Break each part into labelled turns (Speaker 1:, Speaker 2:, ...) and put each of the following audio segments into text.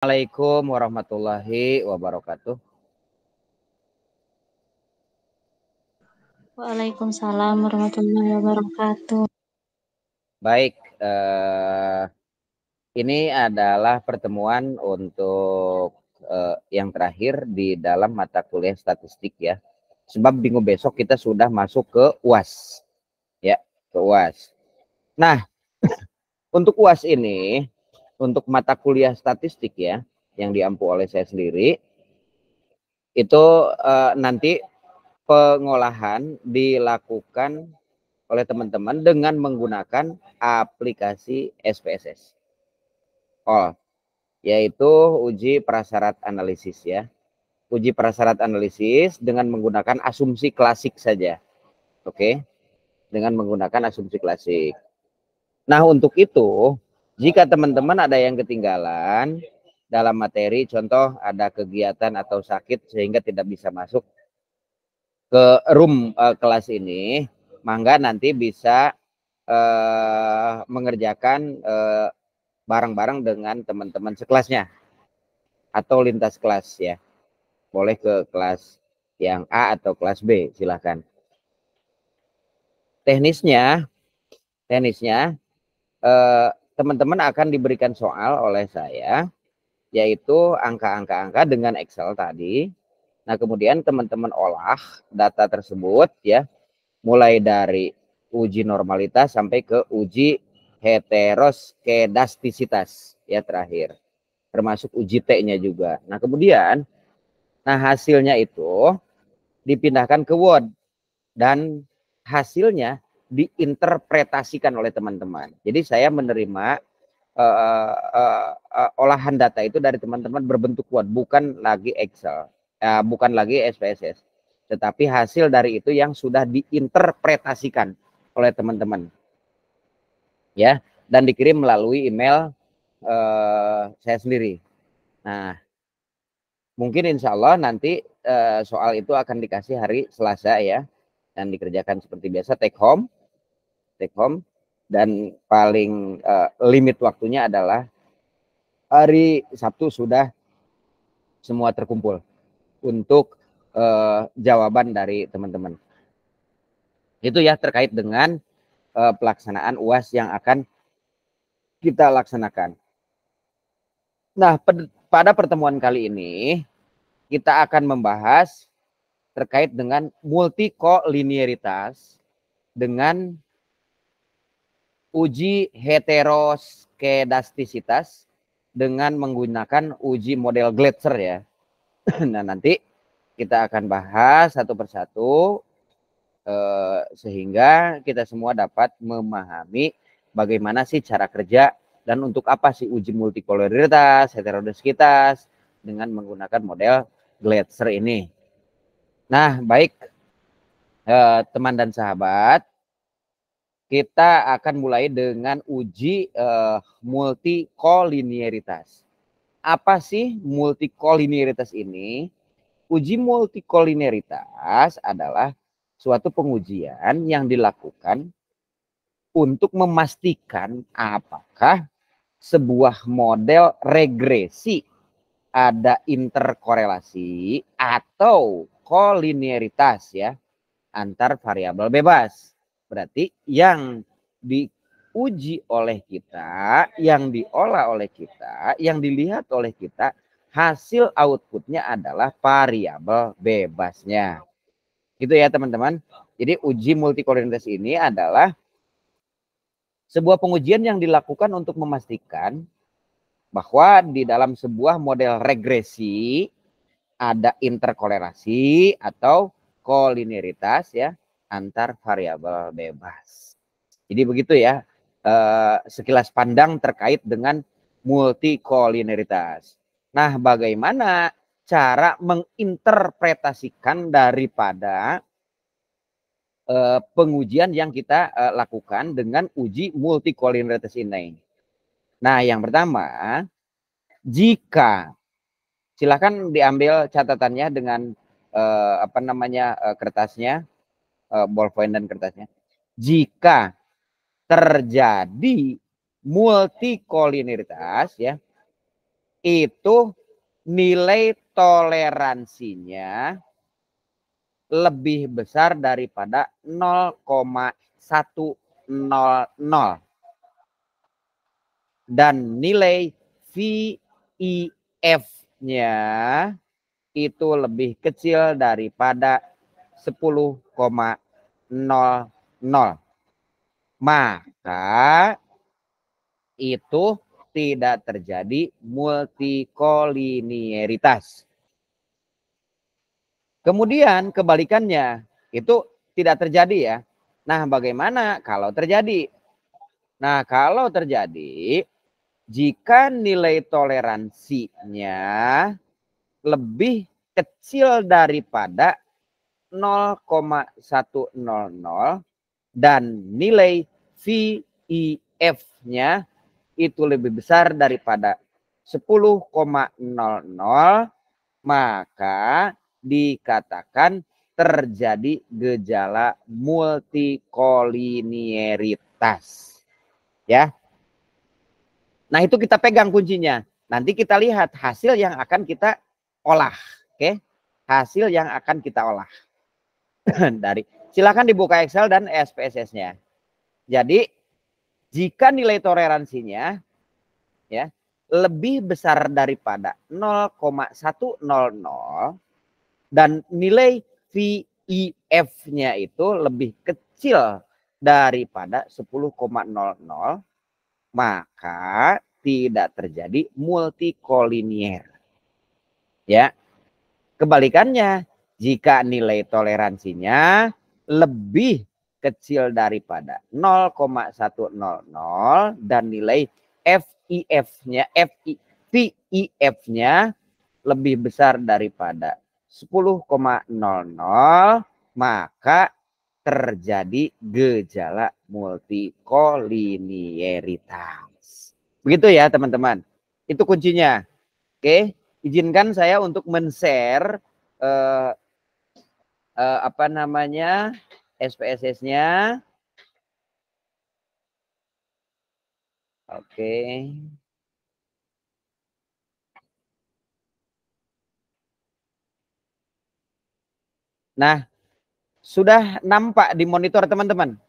Speaker 1: Assalamualaikum warahmatullahi wabarakatuh.
Speaker 2: Waalaikumsalam warahmatullahi wabarakatuh.
Speaker 1: Baik, ini adalah pertemuan untuk yang terakhir di dalam mata kuliah statistik ya. Sebab minggu besok kita sudah masuk ke UAS, ya, ke UAS. Nah, untuk UAS ini, untuk mata kuliah statistik ya, yang diampu oleh saya sendiri, itu nanti pengolahan dilakukan oleh teman-teman dengan menggunakan aplikasi SPSS. Yaitu uji prasyarat analisis ya. Uji prasyarat analisis dengan menggunakan asumsi klasik saja. Oke. Dengan menggunakan asumsi klasik. Nah, untuk itu, jika teman-teman ada yang ketinggalan dalam materi, contoh ada kegiatan atau sakit sehingga tidak bisa masuk ke room kelas ini, mangga nanti bisa mengerjakan bareng-bareng dengan teman-teman sekelasnya atau lintas kelas ya. Boleh ke kelas yang A atau kelas B, silakan. Teknisnya teman-teman akan diberikan soal oleh saya, yaitu angka-angka dengan Excel tadi. Nah, kemudian teman-teman olah data tersebut ya, mulai dari uji normalitas sampai ke uji heteroskedastisitas ya terakhir. Termasuk uji T-nya juga. Nah, kemudian hasilnya itu dipindahkan ke Word dan hasilnya diinterpretasikan oleh teman-teman. Jadi saya menerima olahan data itu dari teman-teman berbentuk Word, bukan lagi Excel, bukan lagi SPSS, tetapi hasil dari itu yang sudah diinterpretasikan oleh teman-teman, ya, dan dikirim melalui email saya sendiri. Nah, mungkin insya Allah nanti soal itu akan dikasih hari Selasa ya, dan dikerjakan seperti biasa take home, dan paling limit waktunya adalah hari Sabtu sudah semua terkumpul untuk jawaban dari teman-teman. Itu ya terkait dengan pelaksanaan UAS yang akan kita laksanakan. Nah, pada pertemuan kali ini kita akan membahas terkait dengan multikolinearitas dengan uji heteroskedastisitas dengan menggunakan uji model Gletser ya. Nah, nanti kita akan bahas satu persatu sehingga kita semua dapat memahami bagaimana sih cara kerja dan untuk apa sih uji multikoloritas, heterodoskitas dengan menggunakan model Gletser ini. Nah, baik teman dan sahabat, kita akan mulai dengan uji multikolinearitas. Apa sih multikolinearitas ini? Uji multikolinearitas adalah suatu pengujian yang dilakukan untuk memastikan apakah sebuah model regresi ada interkorelasi atau kolinearitas ya antar variabel bebas. Berarti yang diuji oleh kita, yang diolah oleh kita, yang dilihat oleh kita, hasil outputnya adalah variabel bebasnya. Gitu ya teman-teman. Jadi uji multikolinearitas ini adalah sebuah pengujian yang dilakukan untuk memastikan bahwa di dalam sebuah model regresi ada interkorelasi atau kolinearitas ya antar variabel bebas. Jadi begitu ya sekilas pandang terkait dengan multikolinearitas. Nah, bagaimana cara menginterpretasikan daripada pengujian yang kita lakukan dengan uji multikolinearitas ini? Nah, yang pertama, jika silakan diambil catatannya dengan kertasnya, ballpoint dan kertasnya. Jika terjadi multikolinearitas ya, itu nilai toleransinya lebih besar daripada 0,100 dan nilai VIF-nya itu lebih kecil daripada 10,00. Maka itu tidak terjadi multikolinieritas. Kemudian kebalikannya itu tidak terjadi ya. Nah, bagaimana kalau terjadi? Nah, kalau terjadi jika nilai toleransinya lebih kecil daripada 0,100 dan nilai VIF-nya itu lebih besar daripada 10,00, maka dikatakan terjadi gejala multikolinieritas. Ya. Nah, itu kita pegang kuncinya. Nanti kita lihat hasil yang akan kita olah. Oke. Hasil yang akan kita olah. Silakan dibuka Excel dan SPSS-nya. Jadi, jika nilai toleransinya ya lebih besar daripada 0,100 dan nilai VIF-nya itu lebih kecil daripada 10,00, maka tidak terjadi multikolinier. Ya. Kebalikannya, jika nilai toleransinya lebih kecil daripada 0,100 dan nilai VIF-nya lebih besar daripada 10,00, maka terjadi gejala multikolinieritas. Begitu ya teman-teman. Itu kuncinya. Oke, izinkan saya untuk men-share SPSS-nya. Oke. Nah, sudah nampak di monitor teman-teman?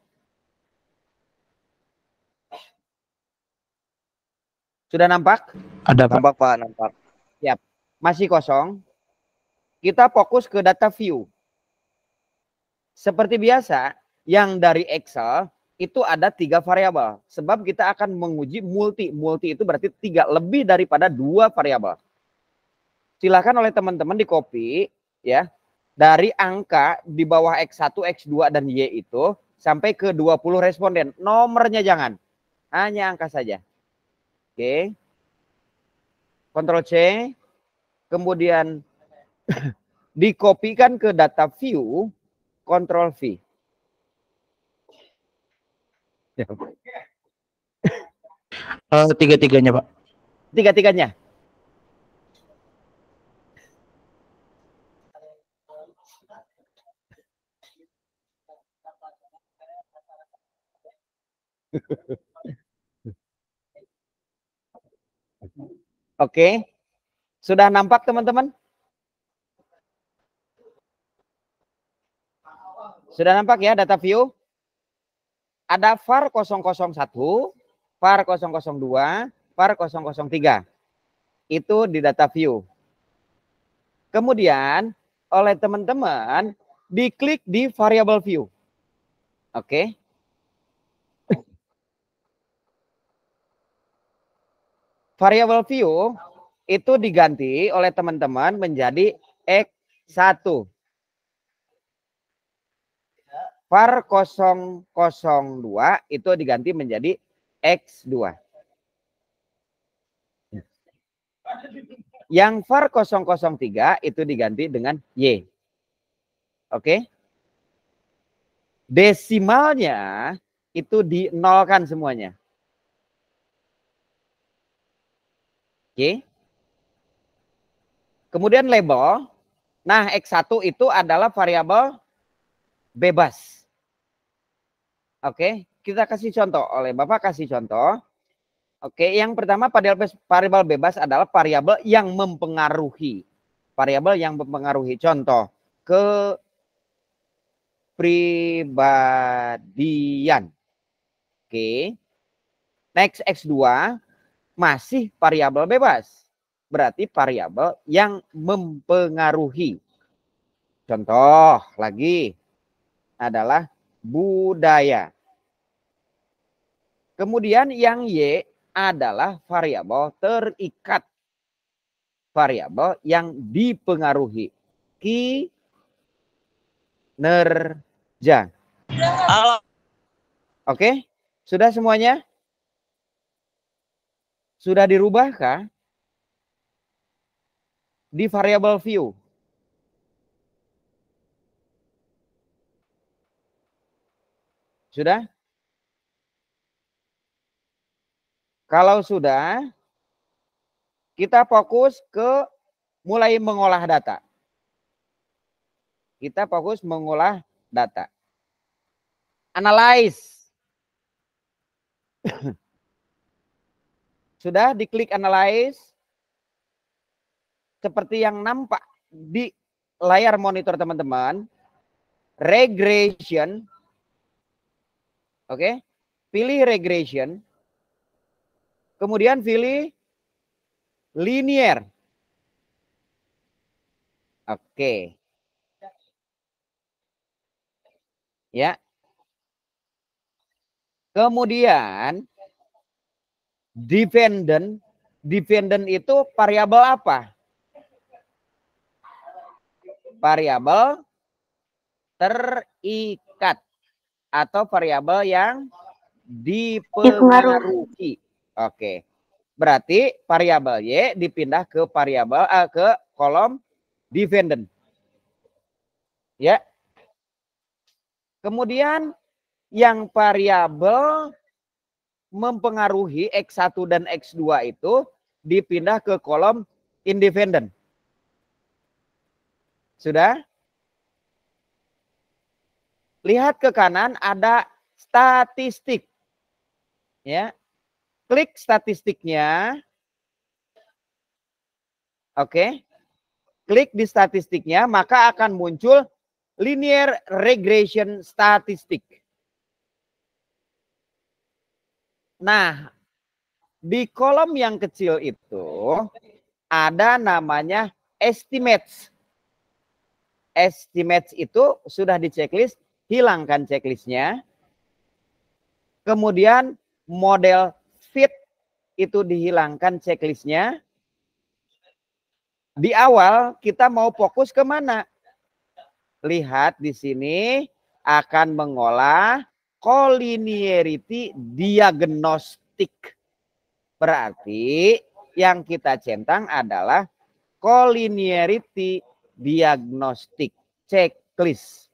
Speaker 1: Sudah nampak?
Speaker 3: Ada, Pak.
Speaker 4: Nampak, Pak, nampak.
Speaker 1: Siap. Masih kosong. Kita fokus ke data view. Seperti biasa, yang dari Excel itu ada 3 variabel. Sebab kita akan menguji multi. Multi itu berarti 3, lebih daripada 2 variabel. Silakan oleh teman-teman di copy ya. Dari angka di bawah X1, X2 dan Y itu sampai ke 20 responden. Nomornya jangan. Hanya angka saja. Oke. Ctrl C. Kemudian dikopikan ke data view, Ctrl V.
Speaker 3: Tiga-tiganya, Pak.
Speaker 1: Tiga-tiganya. Oke. Sudah nampak teman-teman? Sudah nampak ya data view? Ada var 001, var 002, var 003. Itu di data view. Kemudian oleh teman-teman diklik di variable view. Oke. Variable view itu diganti oleh teman-teman menjadi X1. Var 002 itu diganti menjadi X2. Yang var 003 itu diganti dengan Y. Oke. Desimalnya itu dinolkan semuanya. Oke. Kemudian label. Nah, X1 itu adalah variabel bebas. Oke, kita kasih contoh. Oleh Bapak kasih contoh. Oke, yang pertama variabel bebas adalah variabel yang mempengaruhi. Variabel yang mempengaruhi. Contoh, kepribadian. Oke. Next X2 masih variabel bebas. Berarti variabel yang mempengaruhi. Contoh lagi adalah budaya. Kemudian yang Y adalah variabel terikat. Variabel yang dipengaruhi. Kinerja. Oke, sudah semuanya? Sudah dirubahkah? Di variabel view. Sudah? Kalau sudah, kita fokus ke mulai mengolah data. Kita fokus mengolah data. Analyze. Sudah diklik analyze. Seperti yang nampak di layar monitor teman-teman. Regression. Oke. Pilih regression. Kemudian pilih linear. Oke. Ya. Kemudian dependent. Dependent itu variabel apa? Variabel terikat atau variabel yang dipengaruhi. Oke. Berarti variabel Y dipindah ke variabel ke kolom dependent. Ya. Kemudian yang variabel mempengaruhi X1 dan X2 itu dipindah ke kolom independent. Sudah? Lihat ke kanan ada statistik. Ya. Klik statistiknya. Oke. Klik di statistiknya, maka akan muncul linear regression statistik. Nah, di kolom yang kecil itu ada namanya estimates. Estimates itu sudah di checklist, hilangkan checklistnya. Kemudian model fit itu dihilangkan checklistnya. Di awal kita mau fokus ke mana? Lihat di sini akan mengolah collinearity diagnostik. Berarti yang kita centang adalah collinearity diagnostik checklist.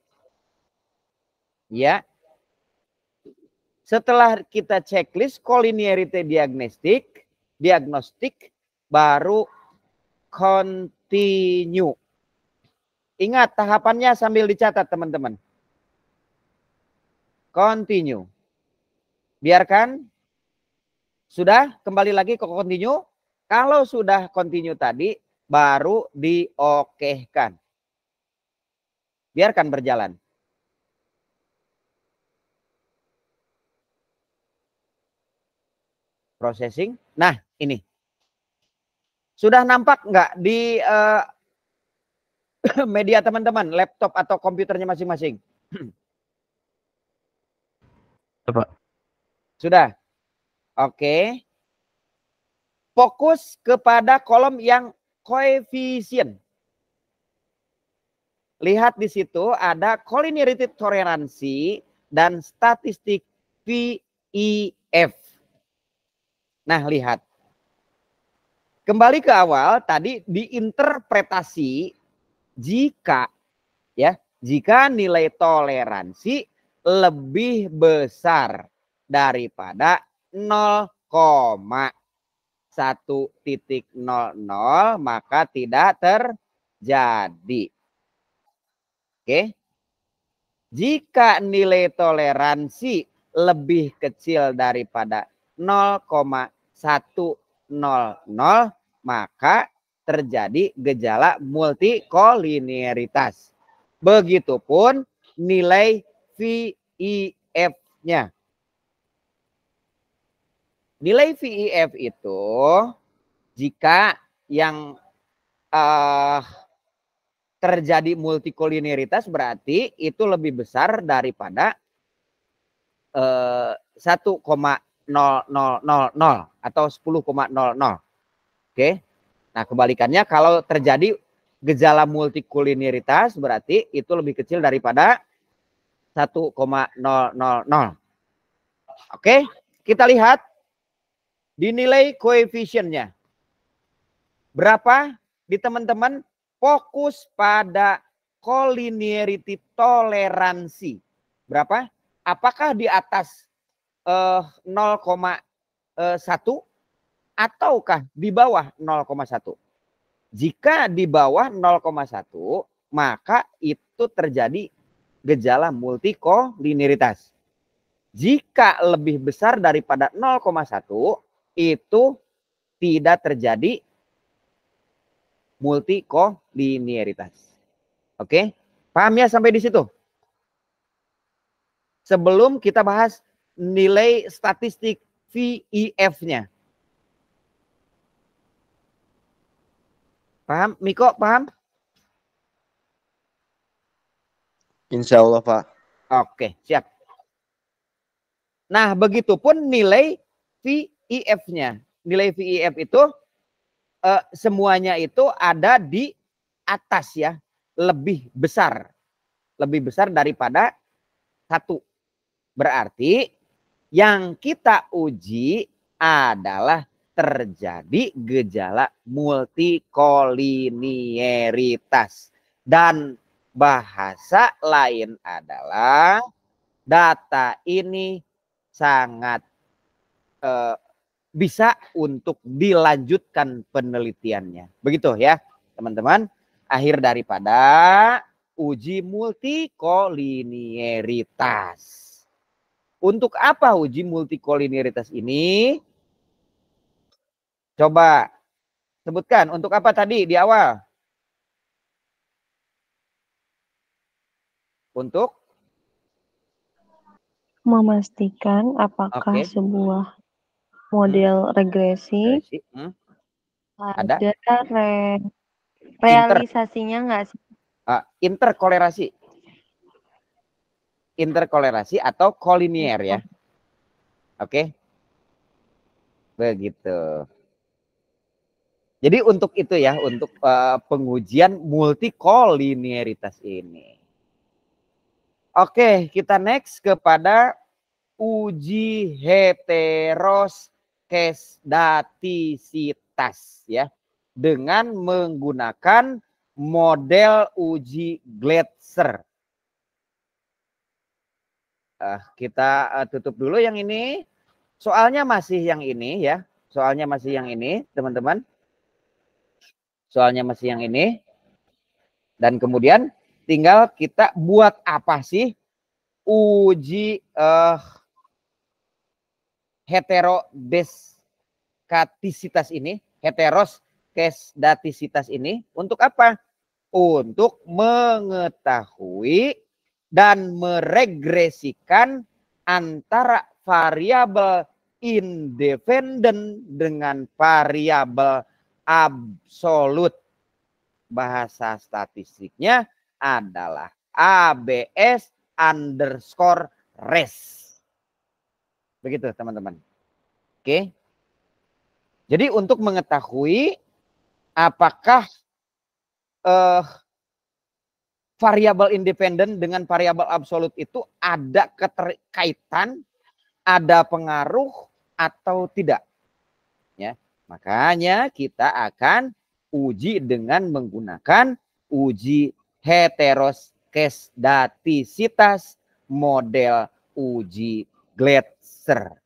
Speaker 1: Ya. Setelah kita checklist collinearity diagnostik baru continue. Ingat tahapannya sambil dicatat teman-teman. Continue. Biarkan. Sudah kembali lagi ke continue. Kalau sudah continue tadi baru diokehkan. Biarkan berjalan. Processing. Nah, ini. Sudah nampak nggak di media teman-teman, laptop atau komputernya masing-masing? Sudah? Oke. Fokus kepada kolom yang koefisien. Lihat di situ ada collinearity toleransi dan statistik VIF. Nah, lihat. Kembali ke awal tadi diinterpretasi jika nilai toleransi lebih besar daripada 0,100 maka tidak terjadi. Oke. Jika nilai toleransi lebih kecil daripada 0,100 100, maka terjadi gejala multikolinearitas. Begitupun nilai VIF-nya. Nilai VIF itu jika yang terjadi multikolinearitas berarti itu lebih besar daripada 1,0000 atau 10,00. Oke. Nah, kebalikannya kalau terjadi gejala multikolinearitas berarti itu lebih kecil daripada 1,000. Oke, kita lihat dinilai koefisiennya. Berapa di teman-teman? Fokus pada collinearity toleransi. Berapa? Apakah di atas 0,1 ataukah di bawah 0,1? Jika di bawah 0,1, maka itu terjadi gejala multikolinearitas. Jika lebih besar daripada 0,1, itu tidak terjadi multikolinearitas. Oke, paham ya sampai di situ? Sebelum kita bahas nilai statistik VIF-nya. Paham? Miko, paham?
Speaker 3: Insya Allah, Pak.
Speaker 1: Oke, siap. Nah, begitupun nilai VIF-nya. Nilai VIF itu semuanya itu ada di atas ya, lebih besar daripada 1. Berarti yang kita uji adalah terjadi gejala multikolinearitas, dan bahasa lain adalah data ini sangat bisa untuk dilanjutkan penelitiannya. Begitu ya, teman-teman. Akhir daripada uji multikolinearitas. Untuk apa uji multikolinearitas ini? Coba sebutkan untuk apa tadi di awal? Untuk
Speaker 4: memastikan apakah sebuah model regresi ada realisasinya nggak sih?
Speaker 1: Interkolerasi atau kolinier ya. Oke. Begitu. Jadi untuk itu ya, untuk pengujian multikolinearitas ini. Oke, kita next kepada uji heteroskesdatisitas ya, dengan menggunakan model uji Glatzer. Kita tutup dulu yang ini. Soalnya masih yang ini ya. Soalnya masih yang ini, teman-teman. Soalnya masih yang ini. Dan kemudian tinggal kita buat apa sih uji heteroskesdatisitas ini, heteroskesdatisitas ini untuk apa? Untuk mengetahui dan meregresikan antara variabel independen dengan variabel absolut. Bahasa statistiknya adalah ABS underscore res. Begitu teman-teman. Oke. Jadi untuk mengetahui apakah variabel independen dengan variabel absolut itu ada keterkaitan, ada pengaruh atau tidak. Ya, makanya kita akan uji dengan menggunakan uji heteroskesdatisitas model uji Glatzer.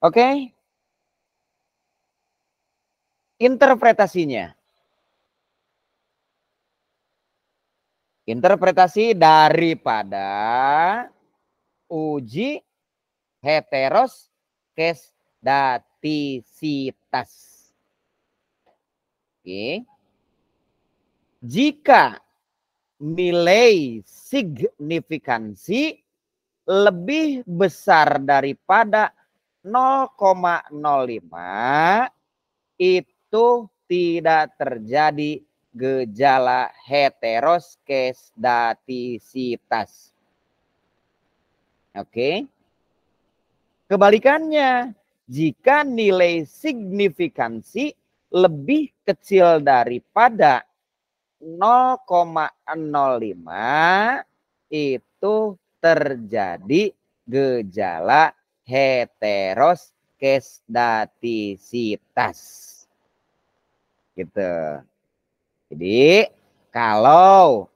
Speaker 1: Oke. Interpretasinya. Interpretasi daripada uji heteroskesdatisitas datisitas. Oke. Jika nilai signifikansi lebih besar daripada 0,05, itu tidak terjadi gejala heteroskes datisitas. Oke. Kebalikannya, jika nilai signifikansi lebih kecil daripada 0,05, itu terjadi gejala heteroskes datisitas. Gitu. Jadi kalau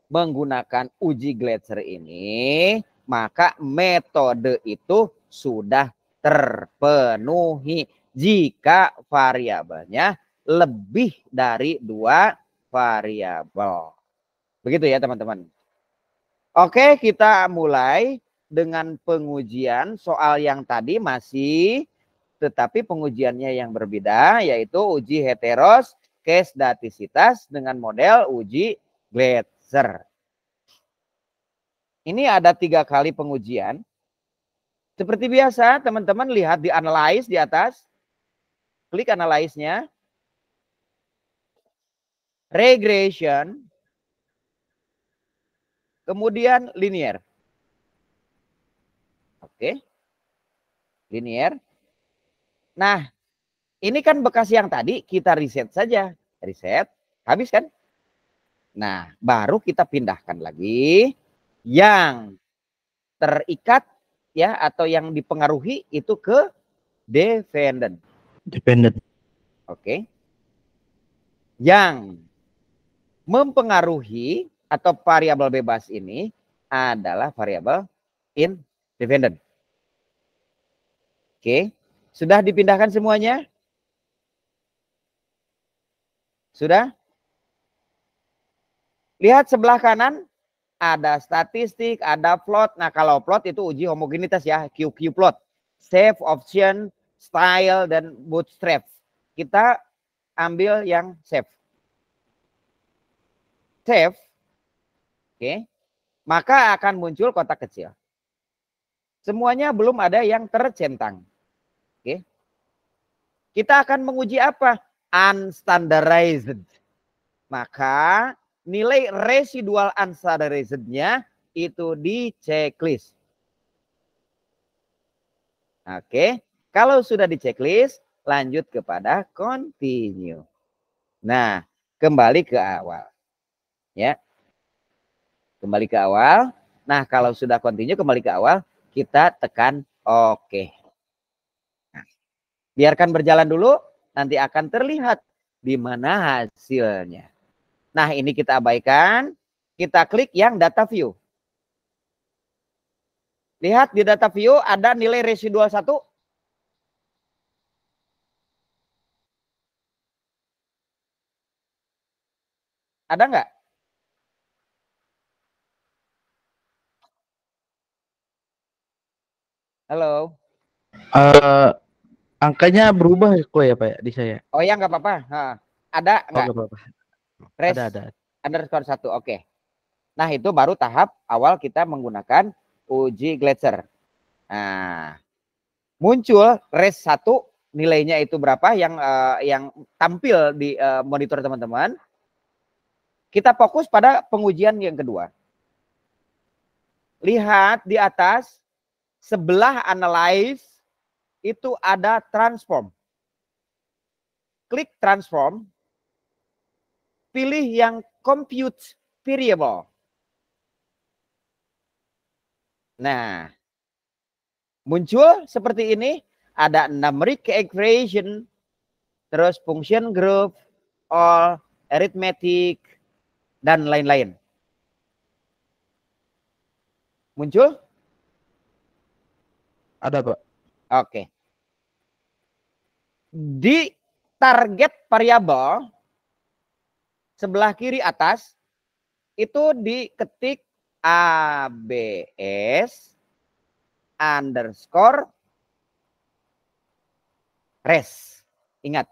Speaker 1: menggunakan uji Gletser ini, maka metode itu sudah terpenuhi jika variabelnya lebih dari 2 variabel. Begitu ya teman-teman. Oke, kita mulai dengan pengujian soal yang tadi masih, tetapi pengujiannya yang berbeda, yaitu uji heteroskes datisitas dengan model uji Gletser. Ini ada 3 kali pengujian. Seperti biasa, teman-teman lihat di analyze di atas. Klik analyze-nya. Regression. Kemudian linear. Oke. Linear. Nah, ini kan bekas yang tadi kita riset saja. Riset, habis kan? Nah, baru kita pindahkan lagi yang terikat ya atau yang dipengaruhi itu ke dependent. Oke. Yang mempengaruhi atau variabel bebas ini adalah variabel independent. Oke. Sudah dipindahkan semuanya? Sudah? Lihat sebelah kanan ada statistik, ada plot. Nah, kalau plot itu uji homogenitas ya, QQ plot. Safe, option, style, dan bootstrap. Kita ambil yang safe. Safe. Oke. Maka akan muncul kotak kecil. Semuanya belum ada yang tercentang. Oke. Kita akan menguji apa? Unstandardized. Maka nilai residual unstandardized-nya itu di checklist. Oke, kalau sudah di checklist, lanjut kepada continue. Nah, kembali ke awal. Ya. Kembali ke awal. Nah, kalau sudah continue kembali ke awal, kita tekan oke. Nah, biarkan berjalan dulu, nanti akan terlihat di mana hasilnya. Nah, ini kita abaikan. Kita klik yang data view. Lihat di data view ada nilai residual 1. Ada nggak? Halo.
Speaker 5: Angkanya berubah kok ya Pak di saya.
Speaker 1: Oh ya nggak apa-apa. Ada nggak?
Speaker 5: Oh, apa-apa. Ada.
Speaker 1: Underscore 1. Oke. Nah, itu baru tahap awal kita menggunakan uji Gletser. Nah, muncul res 1 nilainya itu berapa yang tampil di monitor teman-teman. Kita fokus pada pengujian yang kedua. Lihat di atas sebelah analyze itu ada transform. Klik transform. Pilih yang compute variable. Nah, muncul seperti ini. Ada numeric equation, terus function group, all, arithmetic, dan lain-lain. Muncul?
Speaker 5: Ada Pak.
Speaker 1: Oke. Di target variabel sebelah kiri atas itu diketik ABS underscore res. Ingat,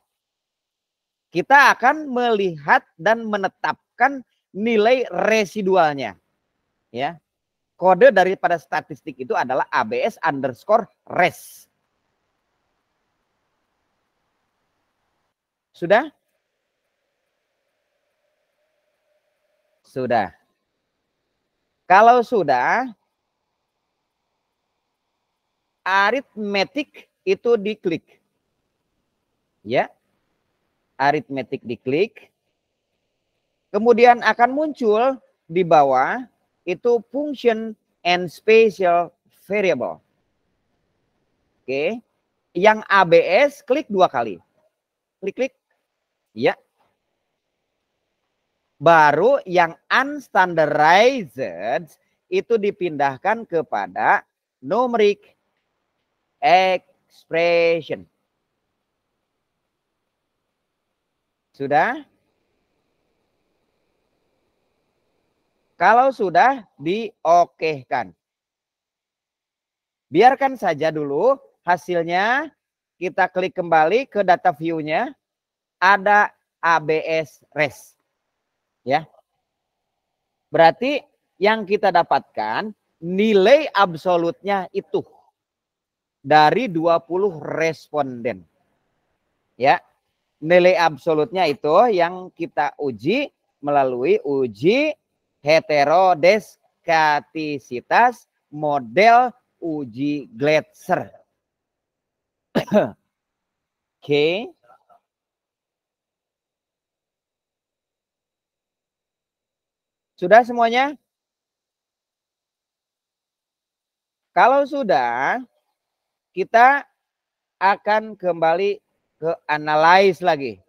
Speaker 1: kita akan melihat dan menetapkan nilai residualnya. Ya, kode daripada statistik itu adalah ABS underscore res. Sudah? Sudah. Kalau sudah, aritmetik itu diklik. Ya. Aritmetik diklik. Kemudian akan muncul di bawah itu function and spatial variable. Oke. Yang ABS klik 2 kali. Klik-klik. Ya. Baru yang unstandardized itu dipindahkan kepada numeric expression. Sudah? Kalau sudah, diokekan. Biarkan saja dulu hasilnya. Kita klik kembali ke data view-nya. Ada ABS res. Ya. Berarti yang kita dapatkan nilai absolutnya itu dari 20 responden. Ya. Nilai absolutnya itu yang kita uji melalui uji heterodeskatisitas model uji Gletser. Oke. Sudah semuanya? Kalau sudah, kita akan kembali ke analyze lagi.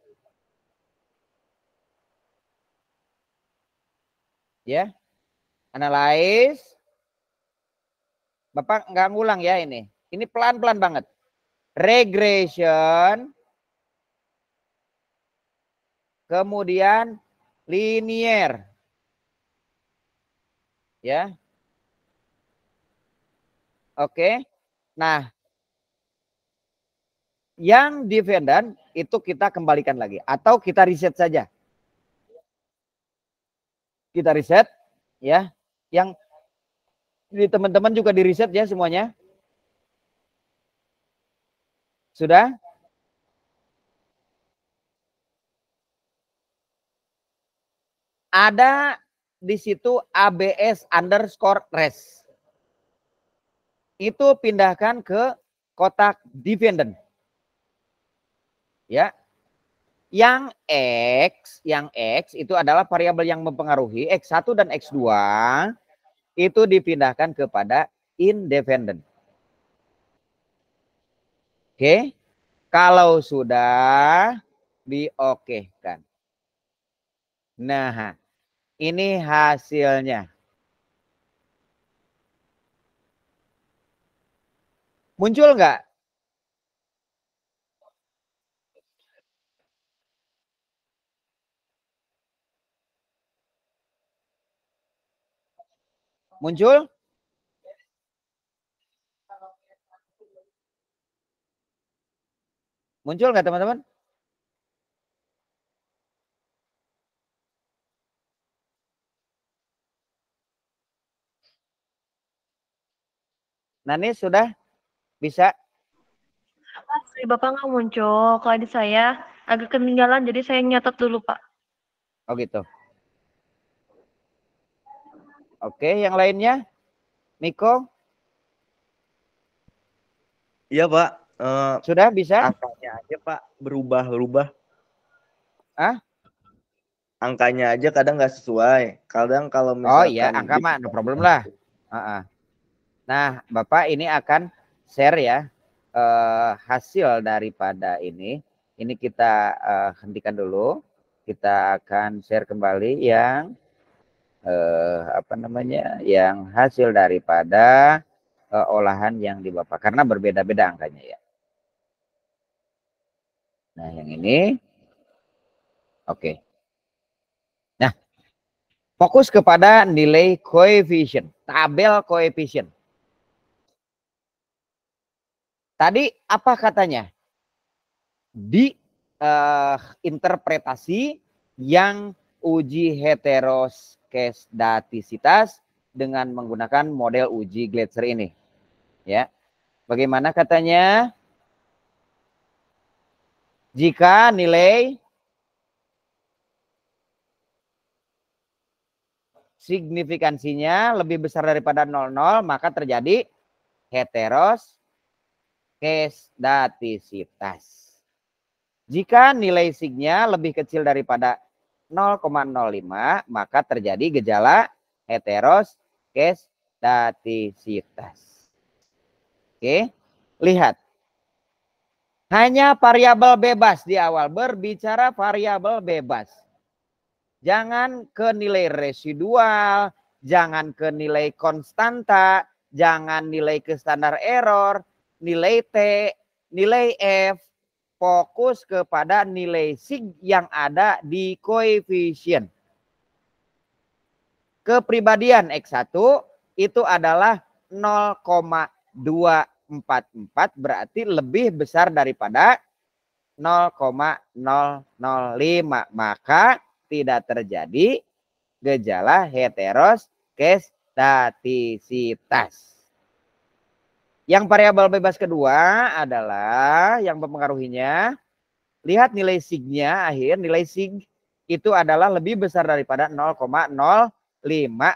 Speaker 1: Ya. Analyze. Bapak nggak ngulang ya ini. Ini pelan-pelan banget. Regression. Kemudian linear. Ya. Oke. Nah, yang dependent itu kita kembalikan lagi. Atau kita reset saja. Kita reset. Ya. Yang di teman-teman juga di reset ya semuanya. Sudah? Ada di situ ABS underscore res. Itu pindahkan ke kotak dependent. Ya. Yang X itu adalah variabel yang mempengaruhi X1 dan X2 itu dipindahkan kepada independent. Oke. Kalau sudah diokekan. Nah, ini hasilnya. Muncul nggak? Muncul? Muncul nggak teman-teman? Nah ini sudah bisa?
Speaker 4: Bapak nggak muncul. Kalau di saya agak ketinggalan, jadi saya nyatet dulu Pak.
Speaker 1: Oh gitu. Oke, yang lainnya? Miko?
Speaker 3: Iya Pak.
Speaker 1: Sudah bisa?
Speaker 3: Angkanya aja Pak berubah-ubah.
Speaker 1: Ah?
Speaker 3: Angkanya aja kadang nggak sesuai. Kadang kalau misalkan.
Speaker 1: Oh iya, angka mah no problem lah. Nah, Bapak ini akan share ya hasil daripada ini. Ini kita hentikan dulu. Kita akan share kembali yang yang hasil daripada olahan yang di Bapak. Karena berbeda-beda angkanya ya. Nah, yang ini. Oke. Nah, fokus kepada nilai koefisien, tabel koefisien. Tadi apa katanya? di interpretasi yang uji heteroskedastisitas dengan menggunakan model uji Gletser ini. Ya, bagaimana katanya? Jika nilai signifikansinya lebih besar daripada 0,0, maka terjadi heteroskedastisitas. Jika nilai signya lebih kecil daripada 0,05, maka terjadi gejala heteroskedastisitas. Oke, lihat. Hanya variabel bebas di awal, berbicara variabel bebas. Jangan ke nilai residual, jangan ke nilai konstanta, jangan nilai ke standar error, nilai T, nilai F. Fokus kepada nilai sig yang ada di koefisien. Kepribadian X1 itu adalah 0,244, berarti lebih besar daripada 0,005, maka tidak terjadi gejala heteroskedastisitas. Yang variabel bebas kedua adalah yang mempengaruhinya, lihat nilai signya, nilai sig itu adalah lebih besar daripada 0,05,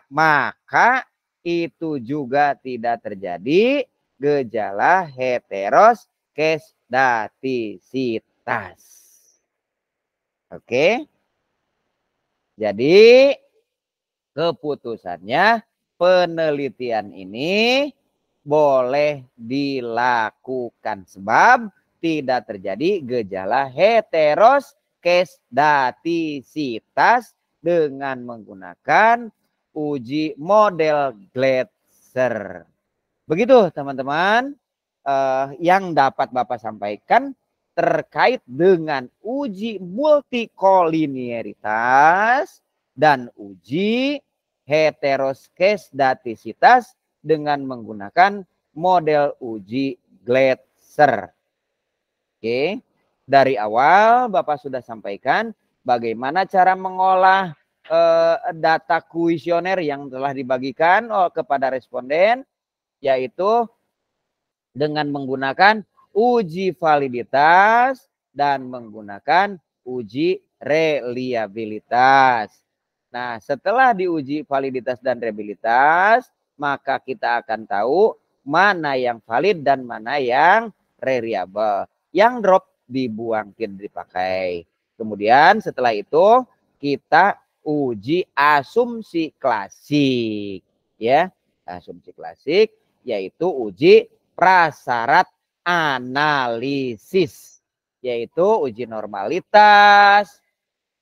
Speaker 1: maka itu juga tidak terjadi gejala heteroskedastisitas. Oke. Jadi keputusannya penelitian ini boleh dilakukan sebab tidak terjadi gejala heteroskedastisitas dengan menggunakan uji model Gletser. Begitu teman-teman yang dapat Bapak sampaikan terkait dengan uji multikolinearitas dan uji heteroskedastisitas dengan menggunakan model uji Gletser. Oke, dari awal Bapak sudah sampaikan bagaimana cara mengolah data kuesioner yang telah dibagikan kepada responden, yaitu dengan menggunakan uji validitas dan menggunakan uji reliabilitas. Nah, setelah diuji validitas dan reliabilitas, maka kita akan tahu mana yang valid dan mana yang reliable. Yang drop dibuang, tidak dipakai. Kemudian setelah itu kita uji asumsi klasik. Ya, asumsi klasik yaitu uji prasyarat analisis, yaitu uji normalitas,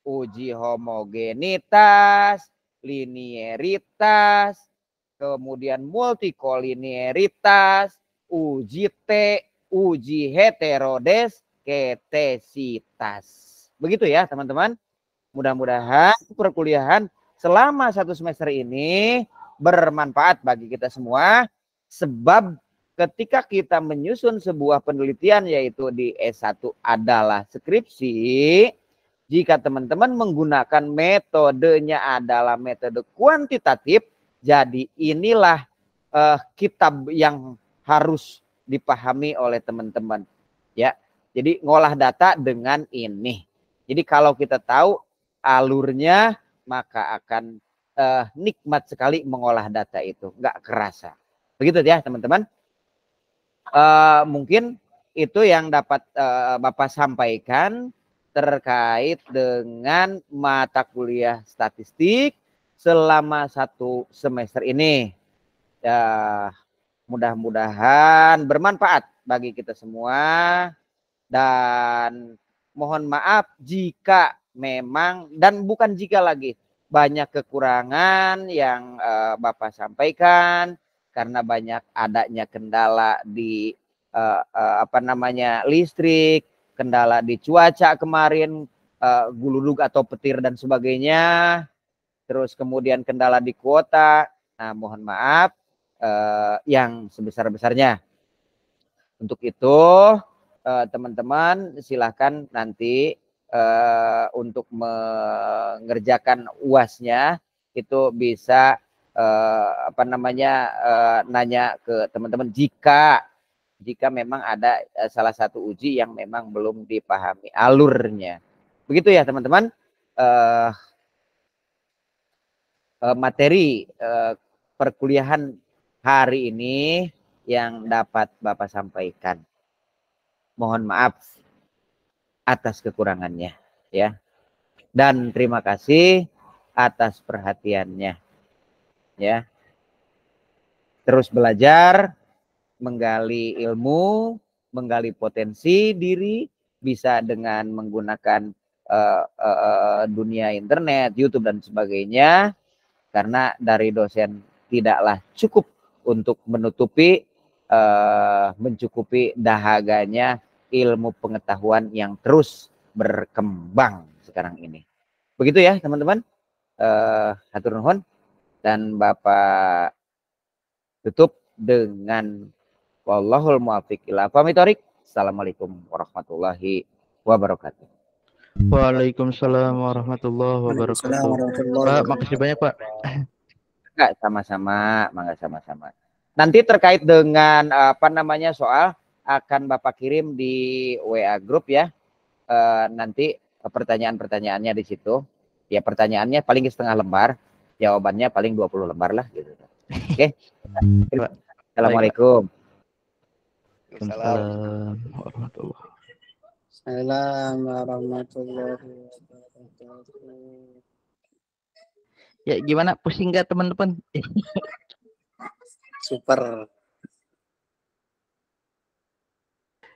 Speaker 1: uji homogenitas, linearitas, kemudian multikolinearitas, uji T, uji heterodesketesitas. Begitu ya teman-teman. Mudah-mudahan perkuliahan selama 1 semester ini bermanfaat bagi kita semua, sebab ketika kita menyusun sebuah penelitian yaitu di S1 adalah skripsi, jika teman-teman menggunakan metodenya adalah metode kuantitatif, jadi inilah kitab yang harus dipahami oleh teman-teman. Ya, jadi ngolah data dengan ini. Jadi kalau kita tahu alurnya, maka akan nikmat sekali mengolah data itu, nggak kerasa. Begitu ya teman-teman. Mungkin itu yang dapat Bapak sampaikan terkait dengan mata kuliah statistik selama 1 semester ini. Ya, mudah-mudahan bermanfaat bagi kita semua, dan mohon maaf jika memang, dan bukan jika lagi, banyak kekurangan yang Bapak sampaikan karena banyak adanya kendala di listrik, kendala di cuaca kemarin, guludug atau petir dan sebagainya, terus kemudian kendala di kuota. Nah, mohon maaf yang sebesar-besarnya. Untuk itu teman-teman silahkan nanti untuk mengerjakan UAS-nya itu bisa nanya ke teman-teman jika memang ada salah satu uji yang memang belum dipahami alurnya. Begitu ya teman-teman. Materi perkuliahan hari ini yang dapat Bapak sampaikan. Mohon maaf atas kekurangannya ya. Dan terima kasih atas perhatiannya ya. Terus belajar, menggali ilmu, menggali potensi diri bisa dengan menggunakan dunia internet, YouTube dan sebagainya. Karena dari dosen tidaklah cukup untuk mencukupi dahaganya ilmu pengetahuan yang terus berkembang sekarang ini. Begitu ya teman-teman. Hatur nuhun, dan Bapak tutup dengan wallahul muwaffiq ila aqwamit thoriq. Assalamualaikum warahmatullahi wabarakatuh.
Speaker 5: Waalaikumsalam warahmatullahi wabarakatuh. Pak, makasih banyak Pak.
Speaker 1: Enggak, sama-sama, mangga sama-sama. Nanti terkait dengan soal akan Bapak kirim di WA grup ya. Nanti pertanyaan-pertanyaannya di situ. Ya pertanyaannya paling setengah lembar, jawabannya paling 20 lembar lah gitu. Oke. Assalamualaikum.
Speaker 5: Waalaikumsalam warahmatullahi.
Speaker 6: Assalamualaikum warahmatullahi wabarakatuh.
Speaker 5: Ya gimana, pusing nggak teman-teman?
Speaker 6: Super.